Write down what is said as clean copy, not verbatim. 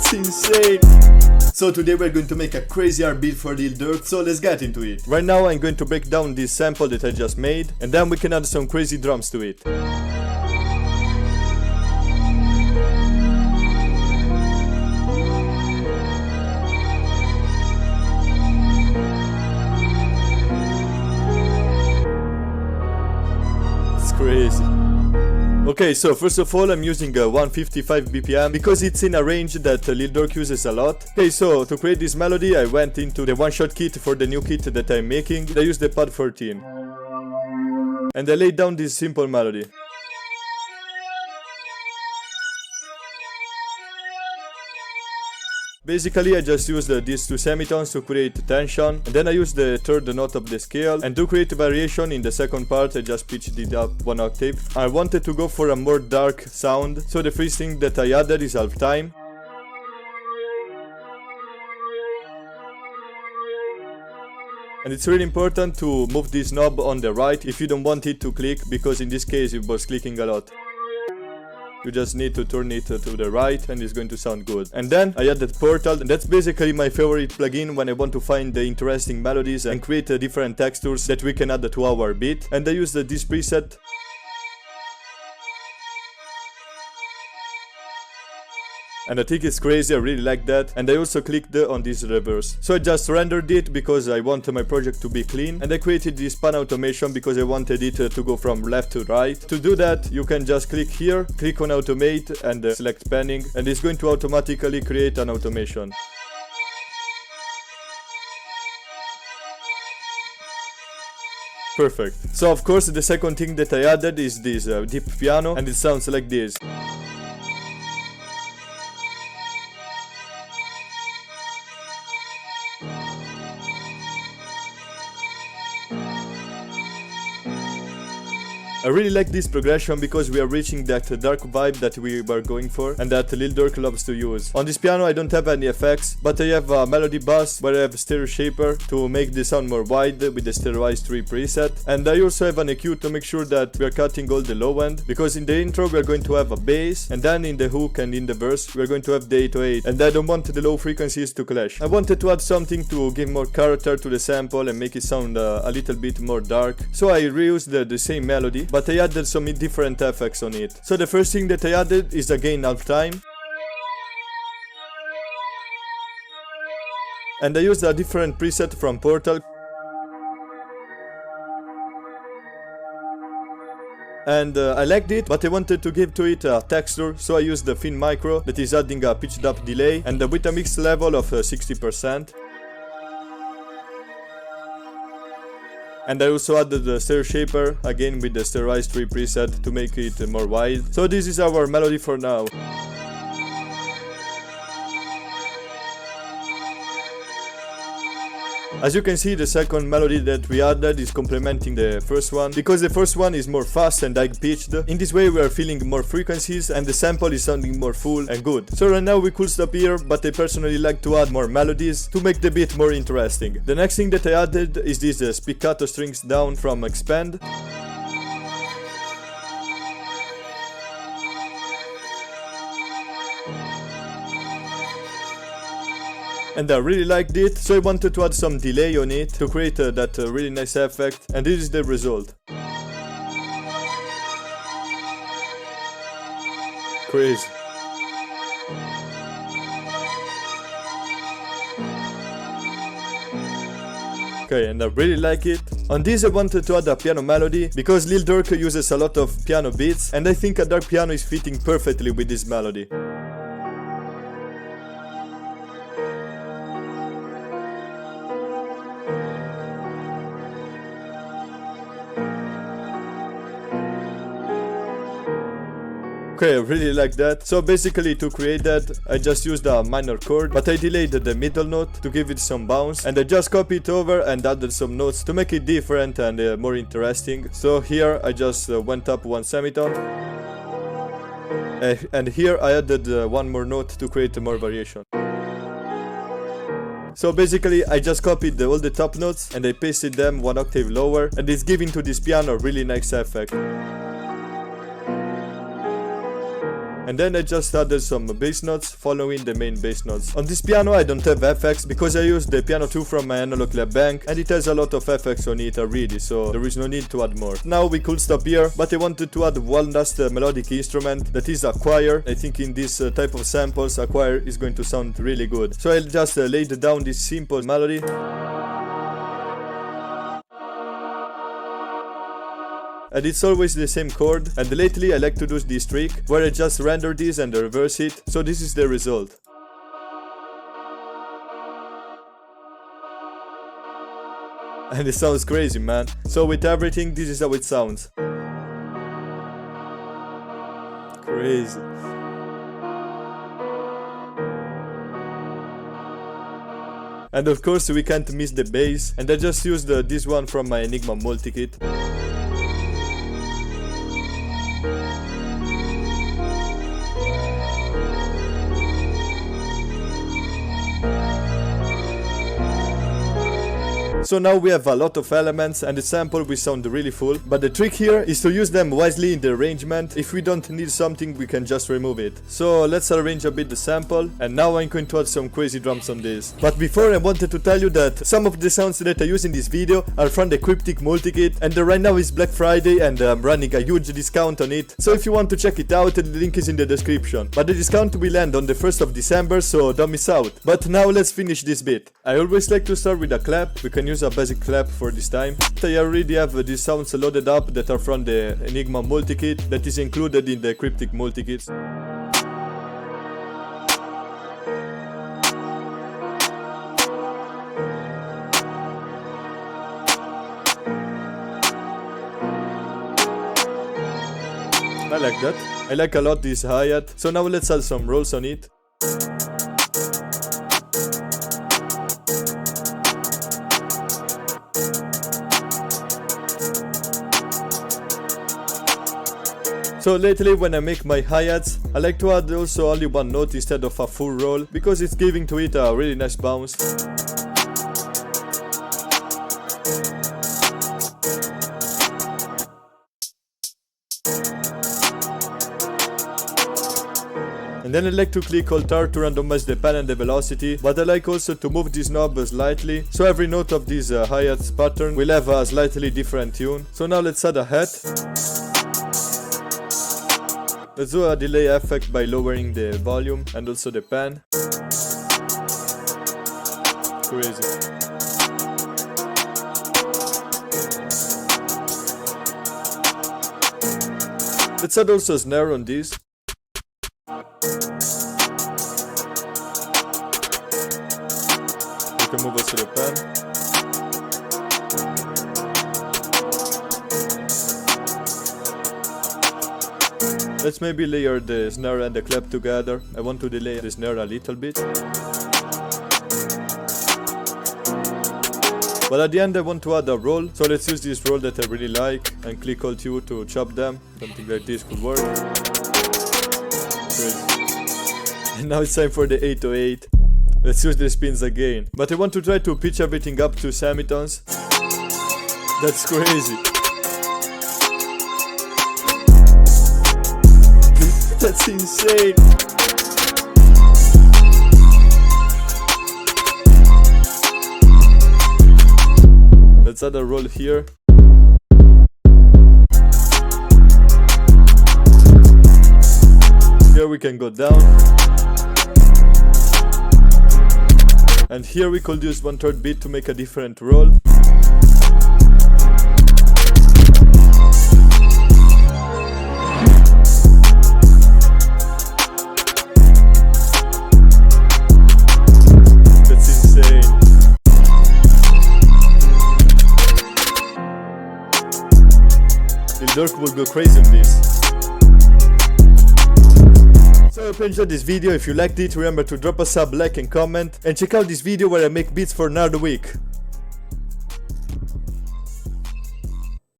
That's insane. So today we're going to make a crazy hard beat for Lil Durk, so let's get into it. Right now I'm going to break down this sample that I just made, and then we can add some crazy drums to it. It's crazy. Okay, so first of all I'm using 155 BPM because it's in a range that Lil Durk uses a lot. Okay, so to create this melody I went into the one-shot kit for the new kit that I'm making. I used the pad 14. And I laid down this simple melody. Basically I just used these two semitones to create tension, and then I used the third note of the scale, and to create variation in the second part I just pitched it up one octave. I wanted to go for a more dark sound, so the first thing that I added is half time. And it's really important to move this knob on the right if you don't want it to click, because in this case it was clicking a lot. You just need to turn it to the right and it's going to sound good. And then I added Portal, and that's basically my favorite plugin when I want to find the interesting melodies and create different textures that we can add to our beat. And I used this preset. And I think it's crazy, I really like that. And I also clicked on this reverse. So I just rendered it because I want my project to be clean. And I created this pan automation because I wanted it to go from left to right. To do that, you can just click here, click on automate and select panning. And it's going to automatically create an automation. Perfect. So of course the second thing that I added is this deep piano, and it sounds like this. I really like this progression because we are reaching that dark vibe that we were going for and that Lil Durk loves to use. On this piano I don't have any effects, but I have a melody bus where I have a stereo shaper to make the sound more wide with the stereoized 3 preset. And I also have an EQ to make sure that we are cutting all the low end, because in the intro we are going to have a bass, and then in the hook and in the verse we are going to have the 808, and I don't want the low frequencies to clash. I wanted to add something to give more character to the sample and make it sound a little bit more dark, so I reused the same melody, but I added some different effects on it. So the first thing that I added is again half time. And I used a different preset from Portal. And I liked it, but I wanted to give to it a texture, so I used the Fin Micro that is adding a pitched up delay, and with a mix level of 60%. And I also added the stereo shaper, again with the stereoized 3 preset to make it more wide. So this is our melody for now. As you can see, the second melody that we added is complementing the first one, because the first one is more fast and high-pitched. In this way we are feeling more frequencies and the sample is sounding more full and good. So right now we could stop here, but I personally like to add more melodies to make the beat more interesting. The next thing that I added is this spiccato strings down from Expand. And I really liked it, so I wanted to add some delay on it to create that really nice effect, and this is the result. Crazy. Okay, and I really like it. On this I wanted to add a piano melody, because Lil Durk uses a lot of piano beats, and I think a dark piano is fitting perfectly with this melody. Okay, I really like that. So basically to create that, I just used a minor chord, but I delayed the middle note to give it some bounce, and I just copied it over and added some notes to make it different and more interesting. So here I just went up one semitone, and here I added one more note to create more variation. So basically I just copied all the top notes and I pasted them one octave lower, and it's giving to this piano a really nice effect. And then I just added some bass notes following the main bass notes. On this piano I don't have FX because I use the piano 2 from my analog lab bank and it has a lot of FX on it already, so there is no need to add more. Now we could stop here, but I wanted to add one last melodic instrument, that is a choir. I think in this type of samples a choir is going to sound really good. So I'll just laid down this simple melody. And it's always the same chord, and lately I like to do this trick where I just render this and reverse it, so this is the result. And it sounds crazy, man. So with everything, this is how it sounds. Crazy. And of course we can't miss the bass, and I just used this one from my Enigma Multi Kit. So now we have a lot of elements and the sample will sound really full, but the trick here is to use them wisely in the arrangement. If we don't need something, we can just remove it. So let's arrange a bit the sample, and now I'm going to add some crazy drums on this. But before, I wanted to tell you that some of the sounds that I use in this video are from the Cryptic Multi Kit, and right now is Black Friday and I'm running a huge discount on it. So if you want to check it out, the link is in the description. But the discount will end on the 1st of December, so don't miss out. But now let's finish this bit. I always like to start with a clap. We can use a basic clap for this time. I already have these sounds loaded up that are from the Enigma Multi Kit that is included in the Cryptic Multi Kit. I like that. I like a lot this hi-hat. So now let's add some rolls on it. So lately when I make my hi-hats, I like to add also only one note instead of a full roll, because it's giving to it a really nice bounce. And then I like to click Alt-R to randomize the pan and the velocity, but I like also to move this knob slightly, so every note of this hi-hats pattern will have a slightly different tune. So now let's add a hat. Let's do a delay effect by lowering the volume and also the pan. Crazy. Let's add also a snare on this. We can move also the pan. Let's maybe layer the snare and the clap together. I want to delay the snare a little bit. But at the end I want to add a roll, so let's use this roll that I really like and click Alt-U to chop them. Something like this could work. Great. And now it's time for the 808. Let's use the spins again. But I want to try to pitch everything up to semitones. That's crazy. That's insane. Let's add a roll here. Here we can go down. And here we could use 1/3 beat to make a different roll. Lil Durk will go crazy on this. So I hope you enjoyed this video. If you liked it, remember to drop a sub, like and comment, and check out this video where I make beats for Nardo Week.